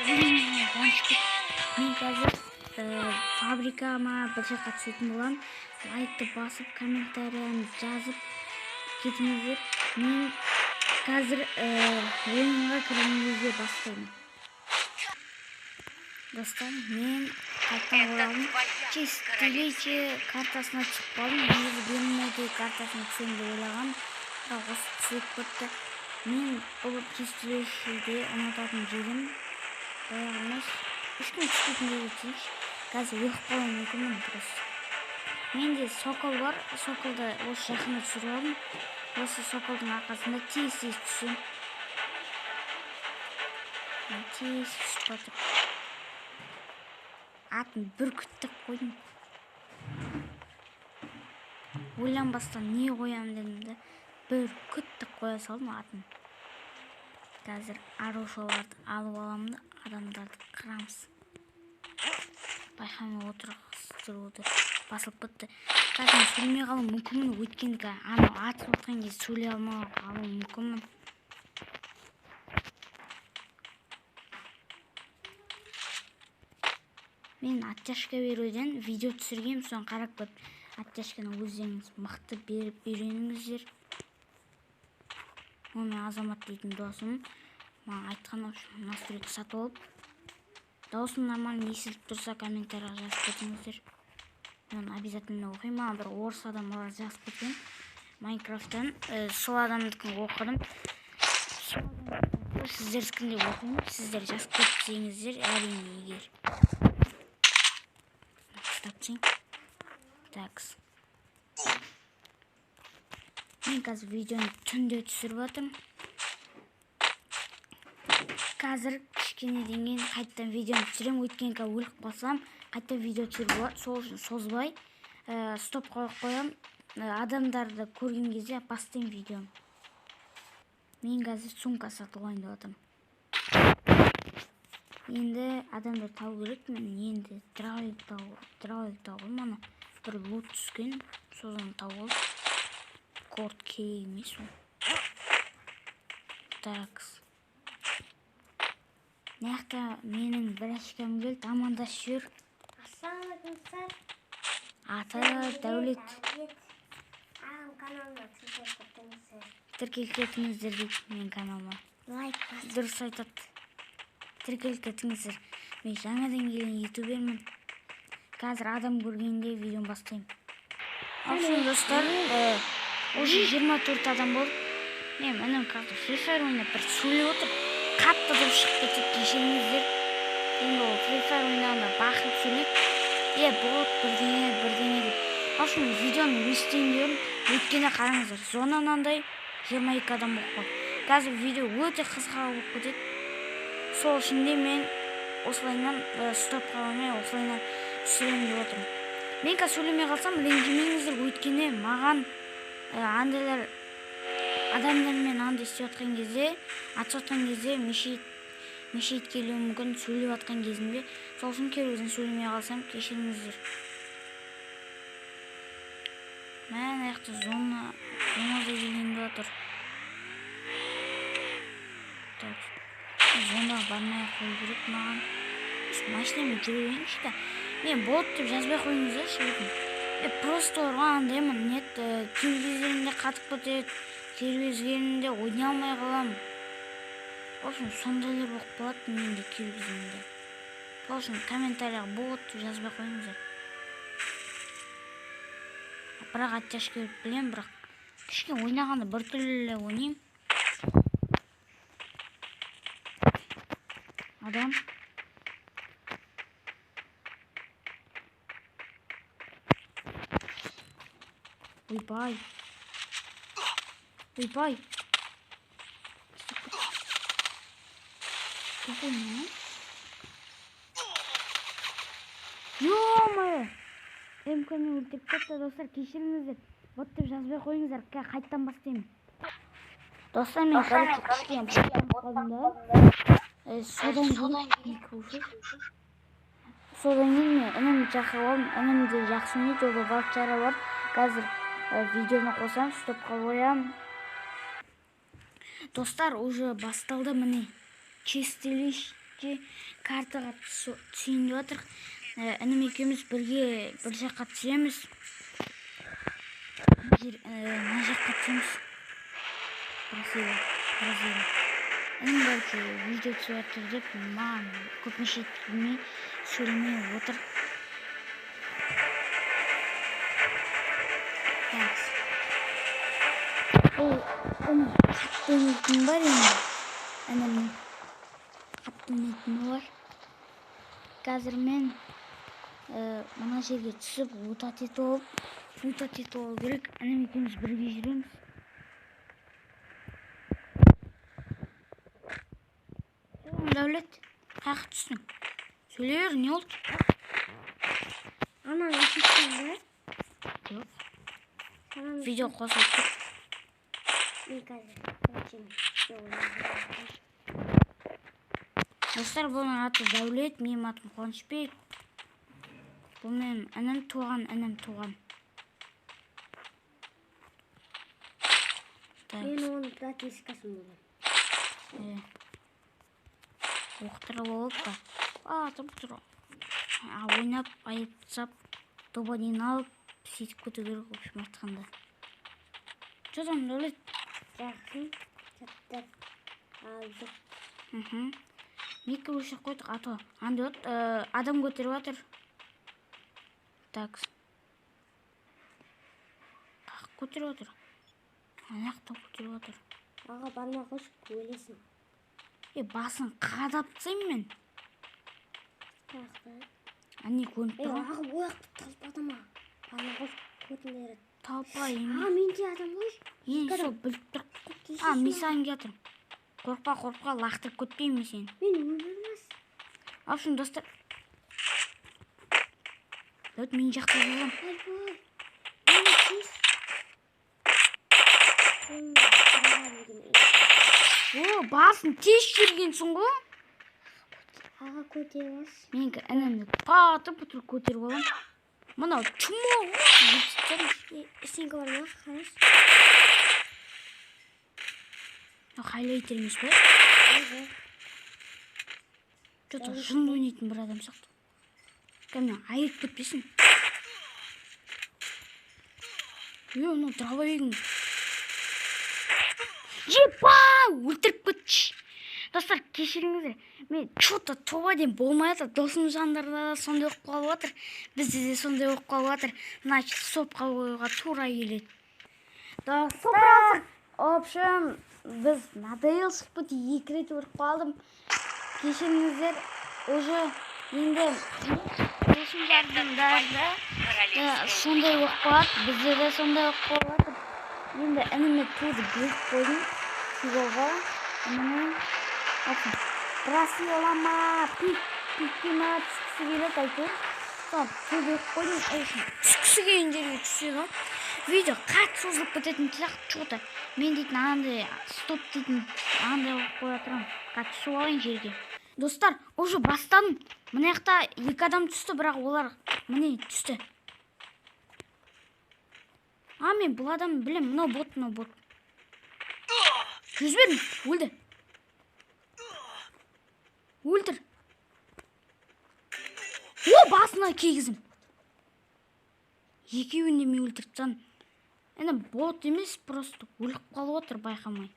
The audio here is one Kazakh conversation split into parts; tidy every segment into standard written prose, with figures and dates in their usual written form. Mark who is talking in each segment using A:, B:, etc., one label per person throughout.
A: Мен қазір фабрикама бір жаққа түсетін боламын. Лайкты басып, комментарияны жазып кетіңіздер. Мен қазір ойынға кірген кезде бастаймын. Достар, мен қайтадан оралдым. Чистиличи картасына шығып қалдым. Негізі Бенмоди картасына түсем деп ойлағам. Бірақ осы түсіп кетті. Мен бұл Чистиличиде ұнататын жерім баяғы емес. Ешкім түспейтін жерге тиіш. Қазір өліп қалуым мүмкінмін просто. Менде сокол бар. Соколды осы жақында түсіріп алдым. Осы соколдың арқасында тез түсем. Тез түсіп жатыр. Атын бүркіттіп қойдым. Ойланбастан не қоямын дедім де, бүркіттіп қоя салдым атын. Қазір арушаларды алып аламын да, адамдарды қырамыз. Байқамай отырып басылып бітті. Қазір сөйлемей қалу мүмкінмін, өйткені анау атып отқан кезде сөйлей алмай қалу мүмкінмін. Мен оттяжка беруден видео түсіргем, соны қарап көріп, оттяжканы өздеріңіз мықты беріп үйреніңіздер. Ол мен Азамат дейтін досым. Маған айтқан настройды сатып алып. Даусым нормально естіліп тұрса, комментарияға жазып кетіңіздер. Мен обязательно оқимын. Маған бір орыс адам жазып кеткен. Майнкрафттан сол адамдікін оқыдым. Сіздердікін де оқимын. Сіздер жазып кетсеңіздер, әрине егер. Такс. Мен қазір видеоны түнде түсіріп жатырмын. Қазір кішкенеден кейін қайттан видеоны түсіремін. Өйткені өліп қалсам, қайттан видео түсіріп болады. Сол үшін созбай стоп қоям. Адамдарды көрген кезде бастаймын видеоны. Мен қазір сумка сатып алайын деп жатырмын. Енді адамдар тауып керек. Мен енді дровик тауып мана бір лут түскен. Содан тауып корт кей емес ол. Такс. Нақта менің бір ашкам келді, амандасып жүр.
B: Ассалаумағалейкум.
A: Аты Дәулет.
B: Каналыма
A: тіркеліп кетіңіздер дейді менің каналыма.
B: Лайк
A: Дұрыс айтады. Тіркеліп кетіңіздер. Мен жаңадан келген ютубермін. Қазір адам көргенде видеоны бастаймын. Алсын достар, уже 24 адам болды. Мен інім қазір Free Fire ойнап бір сөйлеп отыр. Қатты дұрыс шығып кетеді, кешіріңіздер. Енді ол Free Fire ойнағанда бақырып сөйлеп, бот бірдеңе деп. Алсын видеоны өстейін деуім. Өткені қараңыздар, зонанандай 22 адам болып қалды. Қазір видео өте қысқа болып кетеді. Сол үшін де мен осылайынан стоп қалмай осылайынан түсіремін деп отырмын. Мен қазір сөйлемей қалсам, ренжімеңіздер, өйткені маған андайлар адамдармен андай істеп жатқан кезде, атып жатқан кезде мешейт келуі мүмкін, сөйлеп жатқан кезімде. Сол үшін керуден сөйлемей қалсам, кешіріңіздер. Мен аяқты зонада келгенде отыр. Зонаға бармай қою керек маған. Машинамен жүре берейінші да. Мен бот деп жазбай қойыңыздар шебетін. Просто ұрғандаймын. Нет, телевизорында қатып кетеді. Телевизорында ойнай алмай қалам. Ол үшін сондайлар болып қалады менде телевизорында. Ол үшін комментарияға бот деп жазбай қойыңыздар. Бірақ оттяжка беріп білем, бірақ кішкене ойнағанда бір түрлі ойнайым. Адам. Ойбай. Какой не? Ё-моё! МК-ні өлтіріп кетті, достар, кешіріңіздер. Бот деп жазбай қойыңыздар, қайттан бастаймын. Достар, мен кішкене қалдым да. Содан кейін мен інімді шақырып алдым. Інімді жақсы ойнайды, ол балықшара бар. Қазір видеоны қосам, стоп қоям. Достар, уже басталды міне. Чистилищ же картаға түсейін деп жатыр. Інім екеуміз бірге бір жаққа түсеміз. Мына жаққа түсеміз. Бразилия. Інім бәлки видео түсіп жатыр деп маған көпнеше тілмей сөйлемей отыр. Қатты үнетін бар енді. Інімнің қатты үнетіні бар. Қазір мен мына жерге түсіп утат етіп алу керек. Інім екеуміз бірге жүреміз. Дәулет, қаяққа түстің? Сөйлей бер, не болды?
B: Ана есіктен бе?
A: Жоқ. Видео қосылып тұр.
B: Мен қазір
A: Достар, бұның аты Дәулет, менің атым Қуанышбек. Бұл менің інім туған.
B: Мен оның пропискасын болдым.
A: Оқтырып алып па. Тұр. Ойнап, айыпсап, добанин алып, сөйтіп көту керек, общем айтқанда. Жодан, Дәулет?
B: Жақын, жаттап, алдық.
A: Мекі өшіп қойдық, ато. Андот, адам көтеріп атыр. Так. Қақ көтеріп атыр. Аяқта көтеріп атыр.
B: Аға барма қосып өлесің.
A: Басын қадап тсайм мен.
B: Қаяқта.
A: Әне көніп тұр.
B: Аға ояқты талпадама. Барма қосып көтіндері.
A: Талпайым.
B: Менде адам қойш.
A: Сол біліп тұр. Мен саған кетірім. Қорқа, лақтырып көтпеймін сен.
B: Мен өлірмес.
A: Апшын, достар. Дөт, мен жақта болғам.
B: Мені кес.
A: Басын тез жүргенсің ғой.
B: Аға көтеріп ас.
A: Менгі інімді патыр-пұтыр көтеріп алам. Мынау чумо ғой.
B: Сенгі бар ма? Қараш.
A: Хайлайтер емес бе? Жота жын ойнайтын бір адам сияқты. Кәміне айырып кетпесін. Мынау дровоегің. Жепа! Өлтіріп кетші. Достар, кешіріңіздер. Мен чота тобаден болмай атыр. Досым жандарда сондай оқып қалып атыр. Бізде де сондай оқып қалып атыр. Значит, сопқа қойға тура келеді. Достар, общем, біз надоелшік бұд 2 рет өріп қалдым. Кешіріңіздер, уже енді досым жандарда сондай оқып қалады. Бізде де сондай оқып қалып атыр. Енді ініме туды бөліп қойдым. Фиголға ініме Бразилияма пиккіма түскісі келеді әйтеуір. Туды оқып қойдым. Түскісі келген жерге түседі. Видео қатты созылып кететін сияқты чота. Мен дейтін анандай стоп дейтін анандай оқып қоя тұрам. Қатты түсіп алайын жерге. Достар, уже бастадым. Мына жақта 2 адам түсті, бірақ олар міне түсті. Мен бұл адам білем, мынау бот. Жүз бердің, өлді. Өлтір. Басына кегізім. Екеуінде мен өлтіртсам. Әне бот емес, просто өліп қалып отыр байқамай.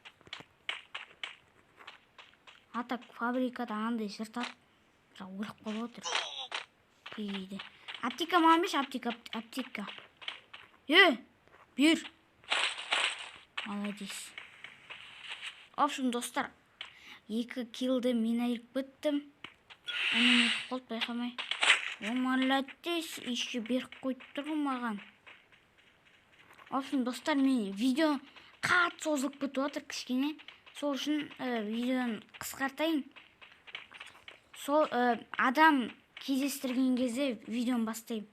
A: Атак фабрикада андай жыртат. Өліп қалып отыр. Кегейді. Аптека мамеш, аптека. Бер. Молодец. Общем, достар, 2 килді мен айырып біттім. Әне қолт байқамай. Молодец, еще беріп қойып тұрмаған. Общем, достар, мен видео қатты созылып кетіп отыр кішкене. Сол үшін видеодан қысқартайын. Сол адам кездестірген кезде видеоны бастайым.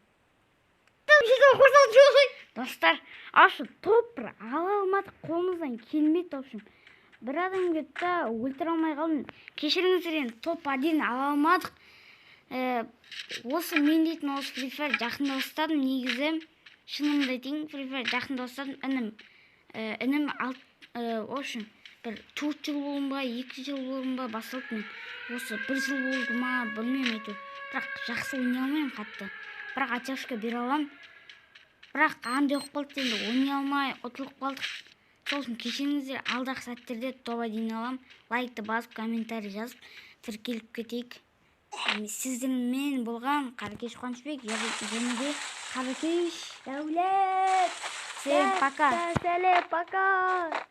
A: Достар, топ ала алмадық, қолымыздан келмейді, общем. Бір адам кетті, өлтіре алмай қалдым. Кешіріңіздер, енді топ 1 ала алмадық. Осы мен дейтін осы Free Fire жақында бастадым. Негізі шынымды айтайын, Free Fire жақында бастадым. Інім, общем, бір 4 жыл болдым ба 2 жыл болдым ба басталды. Мен осы 1 жыл болды ма білмеймін әйтеуір. Бірақ жақсы ойнай алмаймын қатты. Бірақ очашка бере аламын. Бірақ андай болып қалды, енді ойнай алмай ұтылып қалдық. Сол үшін кешіріңіздер, алдағы сәттерде топ 1 аламын. Лайкты басып, комментарий жазып, тіркеліп кетейік. Сіздермен болған Қаракеш Қуанышбек және де Қаракеш
B: Дәулет.
A: Всем пока.
B: Сәлем, пока.